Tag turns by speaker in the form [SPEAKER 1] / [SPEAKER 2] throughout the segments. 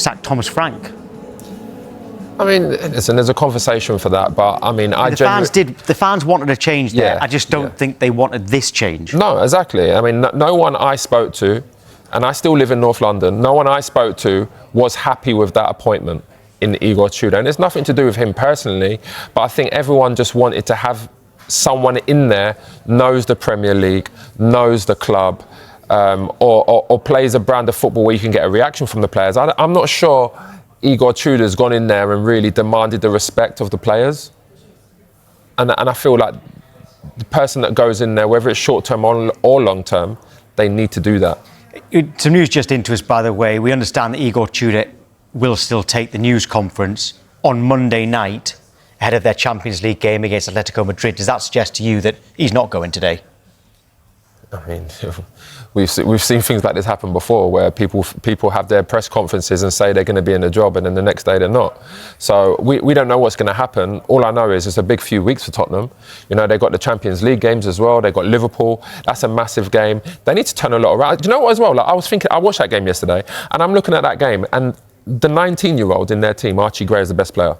[SPEAKER 1] sack Thomas Frank?
[SPEAKER 2] I mean, listen, there's a conversation for that, but I mean,
[SPEAKER 1] the fans wanted a change there. I just don't think they wanted this change.
[SPEAKER 2] No, exactly. I mean, no one I spoke to, and I still live in North London, no one I spoke to was happy with that appointment in Igor Tudor. And it's nothing to do with him personally, but I think everyone just wanted to have someone in there knows the Premier League, knows the club, or plays a brand of football where you can get a reaction from the players. I'm not sure Igor Tudor's gone in there and really demanded the respect of the players. And I feel like the person that goes in there, whether it's short-term or long-term, they need to do that.
[SPEAKER 1] Some news just into us, by the way. We understand that Igor Tudor will still take the news conference on Monday night ahead of their Champions League game against Atletico Madrid. Does that suggest to you that he's not going today?
[SPEAKER 2] I mean, we've seen things like this happen before, where people have their press conferences and say they're going to be in the job, and then the next day they're not. So we don't know what's going to happen. All I know is it's a big few weeks for Tottenham. You know, they've got the Champions League games as well. They've got Liverpool. That's a massive game. They need to turn a lot around. Do you know what as well? Like, I watched that game yesterday, and I'm looking at that game, and the 19-year-old in their team, Archie Gray, is the best player.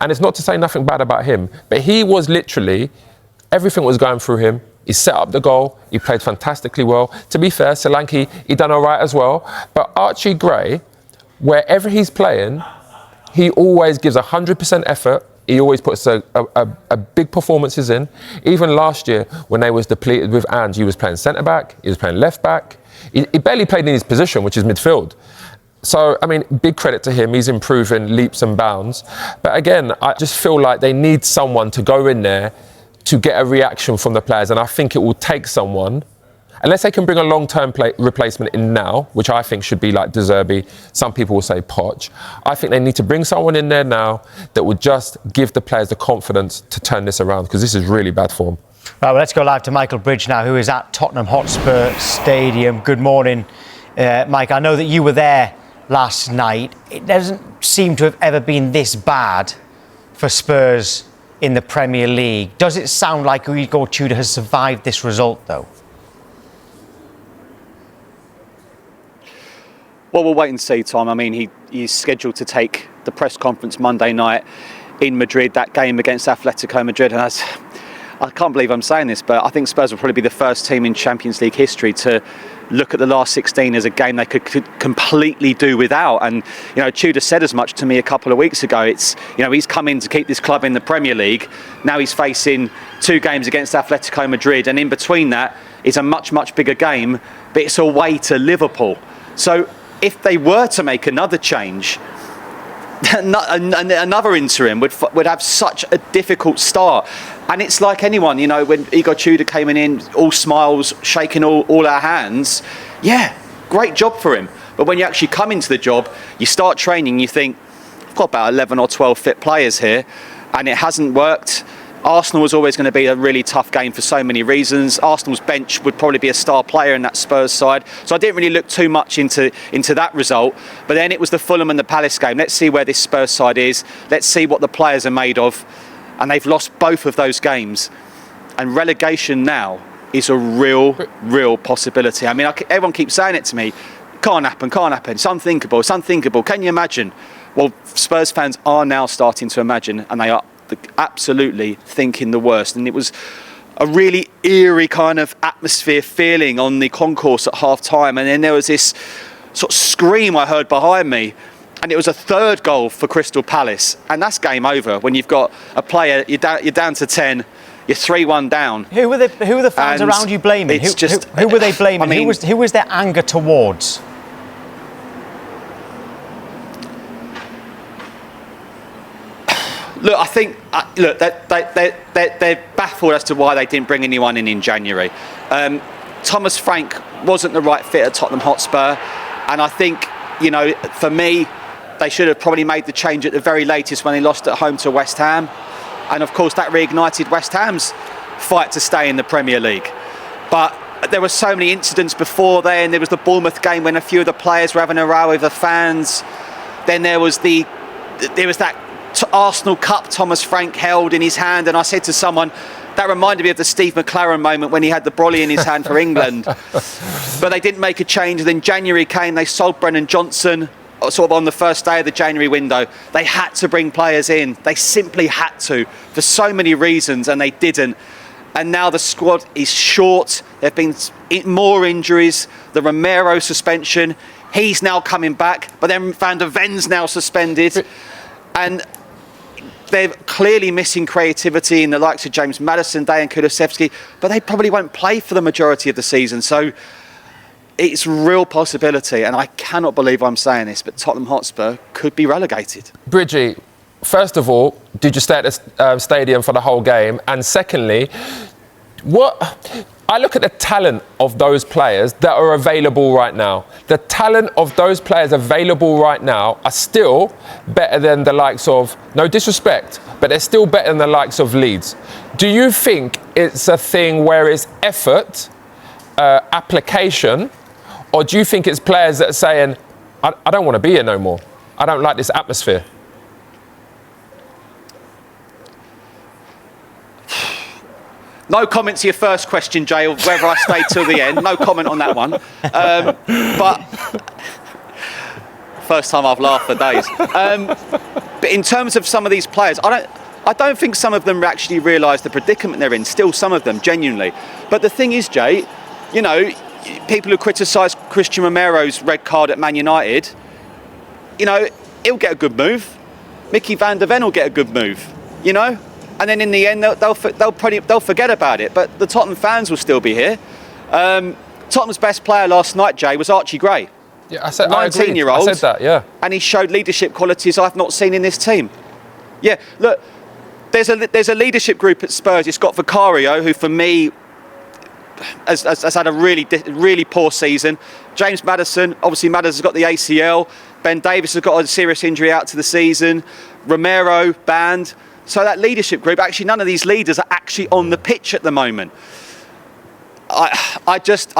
[SPEAKER 2] And it's not to say nothing bad about him, but he was literally, everything was going through him. He set up the goal. He played fantastically well. To be fair, Solanke, he done all right as well. But Archie Gray, wherever he's playing, he always gives 100% effort. He always puts a big performances in. Even last year, when they was depleted with Ange, he was playing centre-back, he was playing left-back. He barely played in his position, which is midfield. So, I mean, big credit to him. He's improving leaps and bounds. But again, I just feel like they need someone to go in there to get a reaction from the players. And I think it will take someone, unless they can bring a long-term replacement in now, which I think should be like De Zerbi. Some people will say Poch. I think they need to bring someone in there now that would just give the players the confidence to turn this around, because this is really bad form.
[SPEAKER 1] Right, well, let's go live to Michael Bridge now, who is at Tottenham Hotspur Stadium. Good morning, Mike. I know that you were there last night. It doesn't seem to have ever been this bad for Spurs in the Premier League. Does it sound like Igor Tudor has survived this result, though?
[SPEAKER 3] Well, we'll wait and see, Tom. I mean, he's scheduled to take the press conference Monday night in Madrid, that game against Atletico Madrid. And I can't believe I'm saying this, but I think Spurs will probably be the first team in Champions League history to look at the last 16 as a game they could completely do without. And, you know, Tudor said as much to me a couple of weeks ago. It's, you know, he's come in to keep this club in the Premier League. Now he's facing 2 games against Atletico Madrid, and in between that is a much, much bigger game, but it's away to Liverpool. So if they were to make another change, another interim would have such a difficult start. And it's like anyone, you know, when Igor Tudor came in all smiles, shaking all our hands, yeah, great job for him. But when you actually come into the job, you start training, you think, I've got about 11 or 12 fit players here, and it hasn't worked. Arsenal was always going to be a really tough game for so many reasons. Arsenal's bench would probably be a star player in that Spurs side. So I didn't really look too much into that result. But then it was the Fulham and the Palace game. Let's see where this Spurs side is. Let's see what the players are made of. And they've lost both of those games. And relegation now is a real possibility. I mean, everyone keeps saying it to me. Can't happen. It's unthinkable. Can you imagine? Well, Spurs fans are now starting to imagine, and they are absolutely thinking the worst. And it was a really eerie kind of atmosphere feeling on the concourse at half time, and then there was this sort of scream I heard behind me, and it was a third goal for Crystal Palace, and that's game over when you've got a player, you're down to 10, you're 3-1 down.
[SPEAKER 1] Who were the fans around you blaming? Who were they blaming? I mean, who was their anger towards?
[SPEAKER 3] Look, I think they're baffled as to why they didn't bring anyone in January. Thomas Frank wasn't the right fit at Tottenham Hotspur, and I think, you know, for me, they should have probably made the change at the very latest when they lost at home to West Ham, and of course that reignited West Ham's fight to stay in the Premier League. But there were so many incidents before then. There was the Bournemouth game when a few of the players were having a row with the fans. Then there was that Arsenal Cup Thomas Frank held in his hand, and I said to someone, that reminded me of the Steve McLaren moment when he had the brolly in his hand for England. But they didn't make a change. And then January came, they sold Brennan Johnson, sort of on the first day of the January window, they had to bring players in. They simply had to, for so many reasons, and they didn't. And now the squad is short. There have been more injuries. The Romero suspension, he's now coming back, but then Van der Ven's now suspended. And they're clearly missing creativity in the likes of James Maddison, Dejan Kulusevski, but they probably won't play for the majority of the season. So it's a real possibility, and I cannot believe I'm saying this, but Tottenham Hotspur could be relegated.
[SPEAKER 2] Bridgie, first of all, did you stay at the stadium for the whole game? And secondly, I look at the talent of those players that are available right now. The talent of those players available right now are still better than the likes of, no disrespect, but they're still better than the likes of Leeds. Do you think it's a thing where it's effort, application, or do you think it's players that are saying, I don't want to be here no more. I don't like this atmosphere?
[SPEAKER 3] No comment to your first question, Jay, of whether I stayed till the end. No comment on that one. But first time I've laughed for days. But in terms of some of these players, I don't think some of them actually realise the predicament they're in. Still, some of them, genuinely. But the thing is, Jay, you know, people who criticise Christian Romero's red card at Man United, you know, he'll get a good move. Micky Van der Ven will get a good move, you know? And then in the end, they'll forget about it. But the Tottenham fans will still be here. Tottenham's best player last night, Jay, was Archie Gray.
[SPEAKER 2] Yeah, I said
[SPEAKER 3] 19-year-old.
[SPEAKER 2] I said that, yeah.
[SPEAKER 3] And he showed leadership qualities I've not seen in this team. Yeah, look, there's a leadership group at Spurs. It's got Vicario, who for me has had a really poor season. James Maddison, obviously Maddison's got the ACL. Ben Davies has got a serious injury out to the season. Romero banned. So that leadership group, actually none of these leaders are actually on the pitch at the moment. I just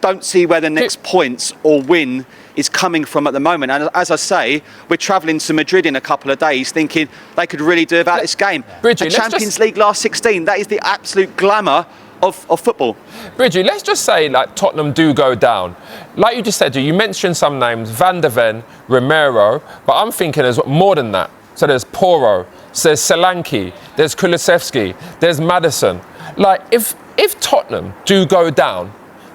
[SPEAKER 3] don't see where the next points or win is coming from at the moment. And as I say, we're travelling to Madrid in a couple of days thinking they could really do about this game.
[SPEAKER 2] Bridgie,
[SPEAKER 3] the Champions League last 16, that is the absolute glamour of football.
[SPEAKER 2] Bridgie, let's just say like Tottenham do go down. Like you just said, you mentioned some names, Van der Ven, Romero, but I'm thinking there's more than that. So there's Porro, there's Solanke, there's Kulusevski, there's Maddison. Like, if Tottenham do go down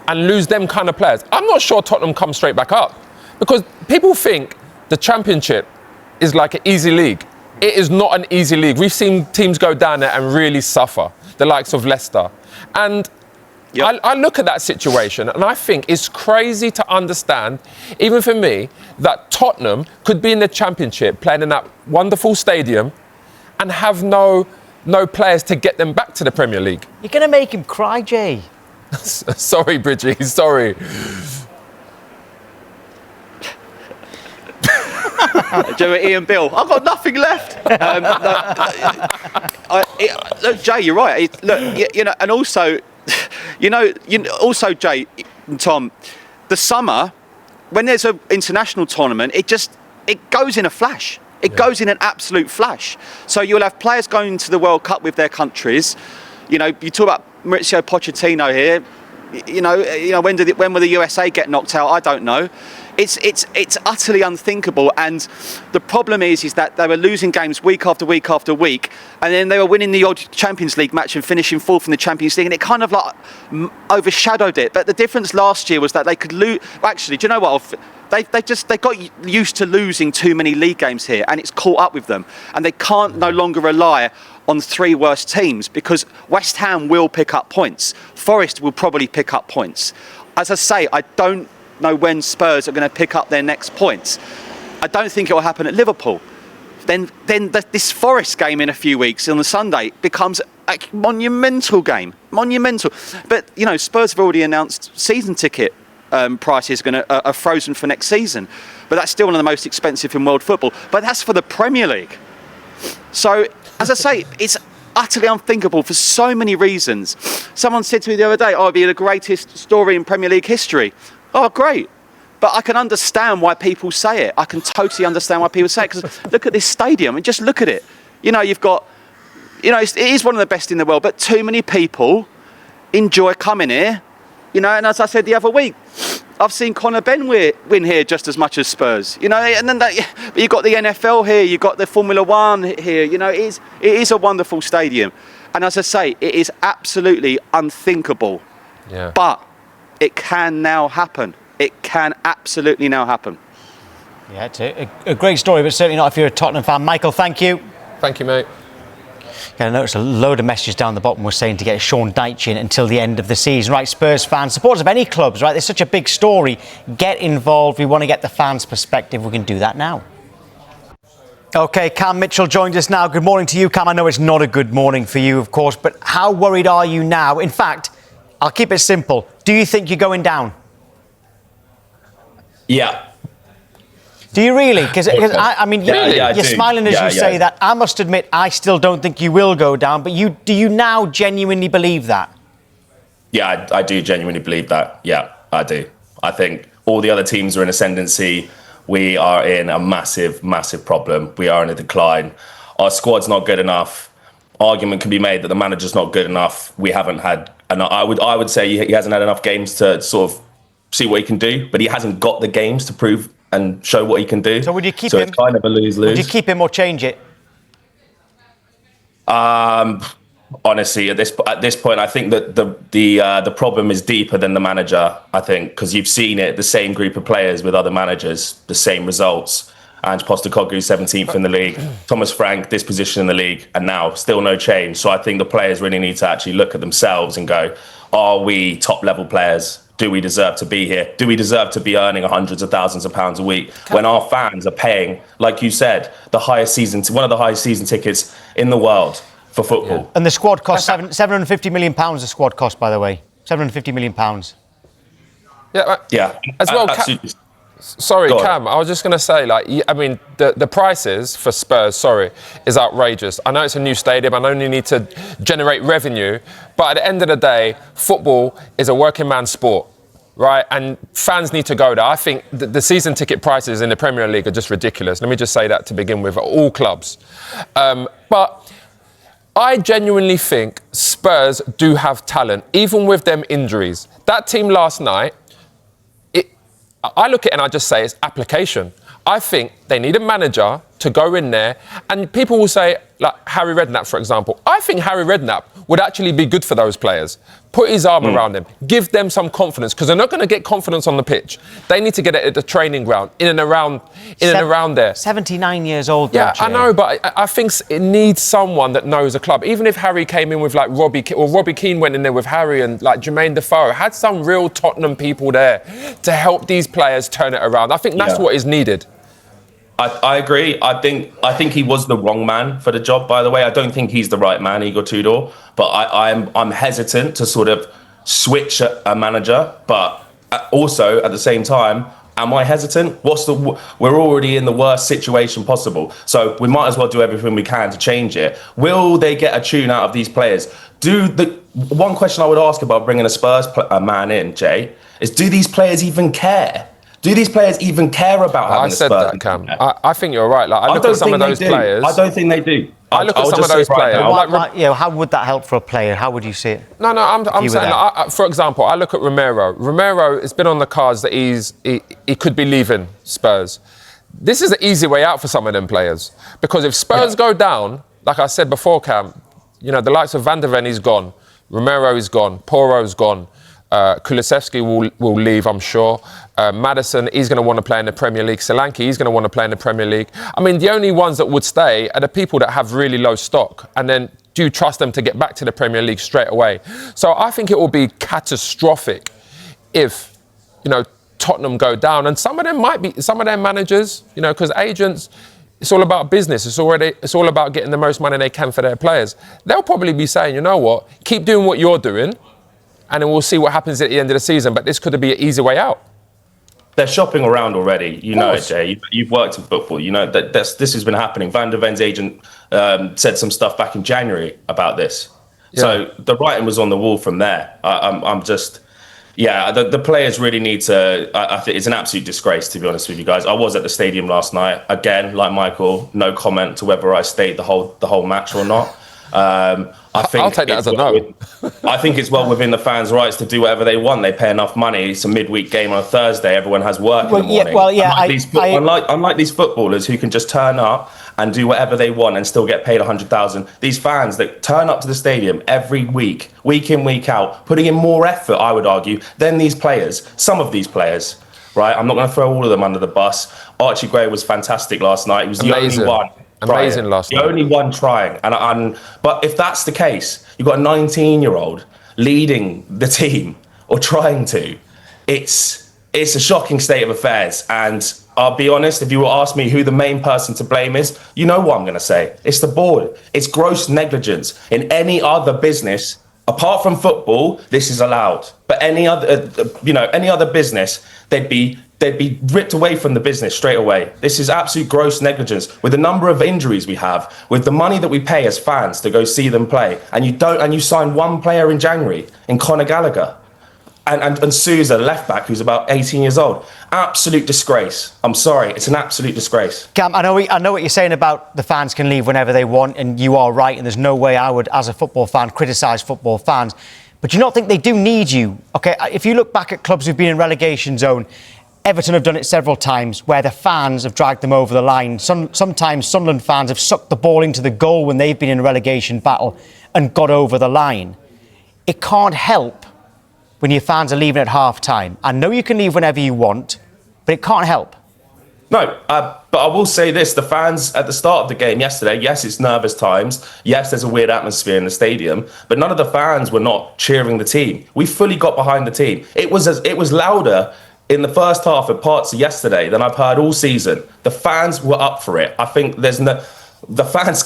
[SPEAKER 2] and lose them kind of players, I'm not sure Tottenham come straight back up. Because people think the Championship is like an easy league. It is not an easy league. We've seen teams go down there and really suffer, the likes of Leicester. And yep. I look at that situation and I think it's crazy to understand, even for me, that Tottenham could be in the Championship playing in that wonderful stadium and have no players to get them back to the Premier League.
[SPEAKER 1] You're going to make him cry, Jay.
[SPEAKER 2] Sorry, Bridgie, sorry.
[SPEAKER 3] Joe, Ian Bill, I've got nothing left. Look, Jay, you're right. Look, you know, and also, also, Jay and Tom, the summer, when there's an international tournament, it goes in a flash. It goes in an absolute flash. So you'll have players going to the World Cup with their countries. You know, you talk about Mauricio Pochettino here. You know, when will the USA get knocked out? I don't know. It's utterly unthinkable, and the problem is that they were losing games week after week after week, and then they were winning the odd Champions League match and finishing fourth in the Champions League, and it kind of like overshadowed it. But the difference last year was that they could lose. Actually, do you know what? They got used to losing too many league games here, and it's caught up with them, and they can't no longer rely on the three worst teams, because West Ham will pick up points. Forest will probably pick up points. As I say, I don't know when Spurs are going to pick up their next points. I don't think it will happen at Liverpool. Then this Forest game in a few weeks on the Sunday becomes a monumental game. Monumental. But, you know, Spurs have already announced season ticket prices are frozen for next season. But that's still one of the most expensive in world football. But that's for the Premier League. So, as I say, it's utterly unthinkable for so many reasons. Someone said to me the other day, it'll be the greatest story in Premier League history. Oh, great. But I can understand why people say it. I can totally understand why people say it. Because look at this stadium and just look at it. You know, you've got, you know, it is one of the best in the world, but too many people enjoy coming here. You know, and as I said the other week, I've seen Conor Ben win here just as much as Spurs, you know, and then you've got the NFL here, you've got the Formula One here, you know, it is a wonderful stadium. And as I say, it is absolutely unthinkable.
[SPEAKER 2] Yeah.
[SPEAKER 3] But it can now happen. It can absolutely now happen.
[SPEAKER 1] Yeah, it's a great story, but certainly not if you're a Tottenham fan. Michael, thank you.
[SPEAKER 2] Thank you, mate.
[SPEAKER 1] I noticed a load of messages down the bottom were saying to get Sean Dyche in until the end of the season. Right, Spurs fans, supporters of any clubs, right? There's such a big story. Get involved. We want to get the fans' perspective. We can do that now. OK, Cam Mitchell joined us now. Good morning to you, Cam. I know it's not a good morning for you, of course, but how worried are you now? In fact, I'll keep it simple. Do you think you're going down?
[SPEAKER 4] Yeah.
[SPEAKER 1] Do you really? Because I mean, you're smiling as you say that. I must admit, I still don't think you will go down. But do you now genuinely believe that?
[SPEAKER 4] Yeah, I do genuinely believe that. Yeah, I do. I think all the other teams are in ascendancy. We are in a massive, massive problem. We are in a decline. Our squad's not good enough. Argument can be made that the manager's not good enough. We haven't had, and I would say he hasn't had enough games to sort of see what he can do. But he hasn't got the games to prove and show what he can do.
[SPEAKER 1] So would you keep
[SPEAKER 4] so
[SPEAKER 1] him?
[SPEAKER 4] It's kind of a lose-lose.
[SPEAKER 1] Would you keep him or change it?
[SPEAKER 4] Honestly, at this point, I think that the problem is deeper than the manager. I think because you've seen it, the same group of players with other managers, the same results. Ange Postecoglou 17th in the league, Thomas Frank this position in the league, and now still no change. So I think the players really need to actually look at themselves and go: are we top level players? Do we deserve to be here? Do we deserve to be earning hundreds of thousands of pounds a week when our fans are paying, like you said, one of the highest season tickets in the world for football?
[SPEAKER 1] Yeah. And the squad cost £750 million. The squad cost, by the way, £750 million.
[SPEAKER 2] Yeah. As well, sorry, Cam. I was just going to say, I mean, the prices for Spurs, is outrageous. I know it's a new stadium. I know you need to generate revenue, but at the end of the day, football is a working man's sport, right? And fans need to go there. I think the season ticket prices in the Premier League are just ridiculous. Let me just say that to begin with, at all clubs. But I genuinely think Spurs do have talent, even with them injuries. That team last night, I look at it and I just say it's application. I think they need a manager to go in there, and people will say, like Harry Redknapp, for example. I think Harry Redknapp would actually be good for those players. Put his arm around them, give them some confidence, because they're not going to get confidence on the pitch. They need to get it at the training ground, in and around there.
[SPEAKER 1] 79 years old.
[SPEAKER 2] Yeah, I know, but I think it needs someone that knows a club. Even if Harry came in with like Robbie Keane went in there with Harry and like Jermaine Defoe, had some real Tottenham people there to help these players turn it around. I think that's what is needed.
[SPEAKER 4] I agree. I think he was the wrong man for the job, by the way. I don't think he's the right man, Igor Tudor. But I'm hesitant to sort of switch a manager. But also, at the same time, am I hesitant? We're already in the worst situation possible. So we might as well do everything we can to change it. Will they get a tune out of these players? One question I would ask about bringing a Spurs man in, Jay, is do these players even care? Do these players even care about having a Spurs?
[SPEAKER 2] I said that, Cam. I think you're right. Like, I look at some of those players.
[SPEAKER 4] I don't think they do.
[SPEAKER 2] I look at some of those players.
[SPEAKER 1] How would that help for a player? How would you see it?
[SPEAKER 2] No, I'm saying, for example, I look at Romero. Romero, it's been on the cards that he could be leaving Spurs. This is an easy way out for some of them players. Because if Spurs go down, like I said before, Cam, the likes of Van der Ven is gone. Romero is gone. Poro's gone. Kulusevski will leave, I'm sure. Maddison, he's going to want to play in the Premier League. Solanke, he's going to want to play in the Premier League. I mean, the only ones that would stay are the people that have really low stock. And then do you trust them to get back to the Premier League straight away? So I think it will be catastrophic if, Tottenham go down. And some of their managers, because agents, it's all about business. It's all about getting the most money they can for their players. They'll probably be saying, you know what, keep doing what you're doing, and then we'll see what happens at the end of the season. But this could be an easy way out.
[SPEAKER 4] They're shopping around already. You know it, Jay. You've worked in football. You know that this has been happening. Van der Ven's agent said some stuff back in January about this. Yeah. So the writing was on the wall from there. The players really need to. I think it's an absolute disgrace, to be honest with you guys. I was at the stadium last night. Again, like Michael, no comment to whether I stayed the whole match or not.
[SPEAKER 2] I'll take that as a no.
[SPEAKER 4] I think it's well within the fans' rights to do whatever they want. They pay enough money. It's a midweek game on a Thursday. Everyone has work in the morning. Unlike these footballers who can just turn up and do whatever they want and still get paid 100,000. These fans that turn up to the stadium every week, week in, week out, putting in more effort, I would argue, than these players. Some of these players, right? I'm not going to throw all of them under the bus. Archie Gray was fantastic last night. He was the only one.
[SPEAKER 2] Amazing last night.
[SPEAKER 4] The only one trying. But if that's the case, you've got a 19-year-old leading the team or trying to. It's a shocking state of affairs. And I'll be honest, if you were to ask me who the main person to blame is, you know what I'm going to say. It's the board. It's gross negligence. In any other business, apart from football, this is allowed. But any other business, they'd be ripped away from the business straight away. This is absolute gross negligence. With the number of injuries we have, with the money that we pay as fans to go see them play, and you sign one player in January in Conor Gallagher, and Sousa, left back, who's about 18 years old. Absolute disgrace. I'm sorry, it's an absolute disgrace.
[SPEAKER 1] Cam, I know what you're saying about the fans can leave whenever they want, and you are right, and there's no way I would, as a football fan, criticise football fans. But do you not think they do need you? Okay, if you look back at clubs who've been in relegation zone, Everton have done it several times where the fans have dragged them over the line. Sometimes Sunderland fans have sucked the ball into the goal when they've been in a relegation battle and got over the line. It can't help when your fans are leaving at half-time. I know you can leave whenever you want, but it can't help.
[SPEAKER 4] No, but I will say this. The fans at the start of the game yesterday, yes, it's nervous times. Yes, there's a weird atmosphere in the stadium, but none of the fans were not cheering the team. We fully got behind the team. It was louder in the first half at parts of yesterday than I've heard all season. The fans were up for it. I think the fans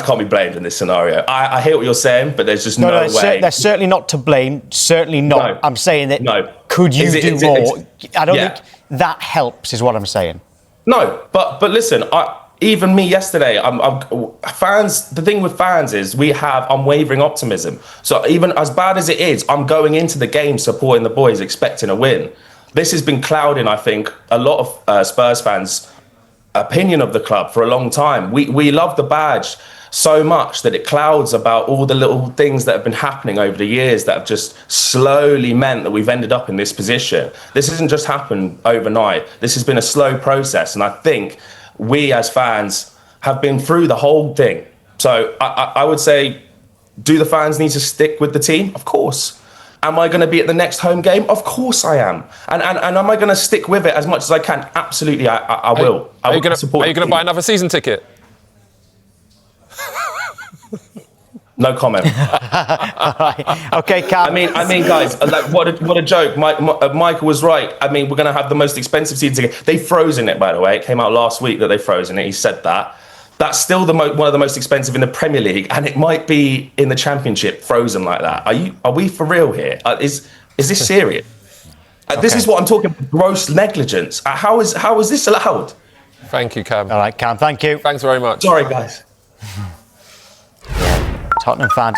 [SPEAKER 4] can't be blamed in this scenario. I hear what you're saying, but there's just no way.
[SPEAKER 1] They're certainly not to blame. Certainly not.
[SPEAKER 4] No.
[SPEAKER 1] I'm saying that. Could you do more? I don't think that helps, is what I'm saying.
[SPEAKER 4] No, but listen, even me yesterday, fans. The thing with fans is we have unwavering optimism. So even as bad as it is, I'm going into the game supporting the boys, expecting a win. This has been clouding, I think, a lot of Spurs fans' opinion of the club for a long time. We love the badge so much that it clouds about all the little things that have been happening over the years that have just slowly meant that we've ended up in this position. This hasn't just happened overnight. This has been a slow process, and I think we as fans have been through the whole thing. So I would say, do the fans need to stick with the team? Of course. Am I going to be at the next home game? Of course I am. And am I going to stick with it as much as I can? Absolutely, I will.
[SPEAKER 2] Are you going to buy another season ticket?
[SPEAKER 4] No comment.
[SPEAKER 1] Right. Okay, Cam.
[SPEAKER 4] I mean, guys, like what a joke. Michael was right. I mean, we're going to have the most expensive season ticket. They've frozen it, by the way. It came out last week that they've frozen it. He said that. That's still one of the most expensive in the Premier League, and it might be in the Championship, frozen like that. Are we for real here? Is this serious? Okay. This is what I'm talking about. Gross negligence. How is this allowed?
[SPEAKER 2] Thank you, Cam.
[SPEAKER 1] All right, Cam. Thank you.
[SPEAKER 2] Thanks very much.
[SPEAKER 4] Sorry, guys.
[SPEAKER 1] Tottenham fans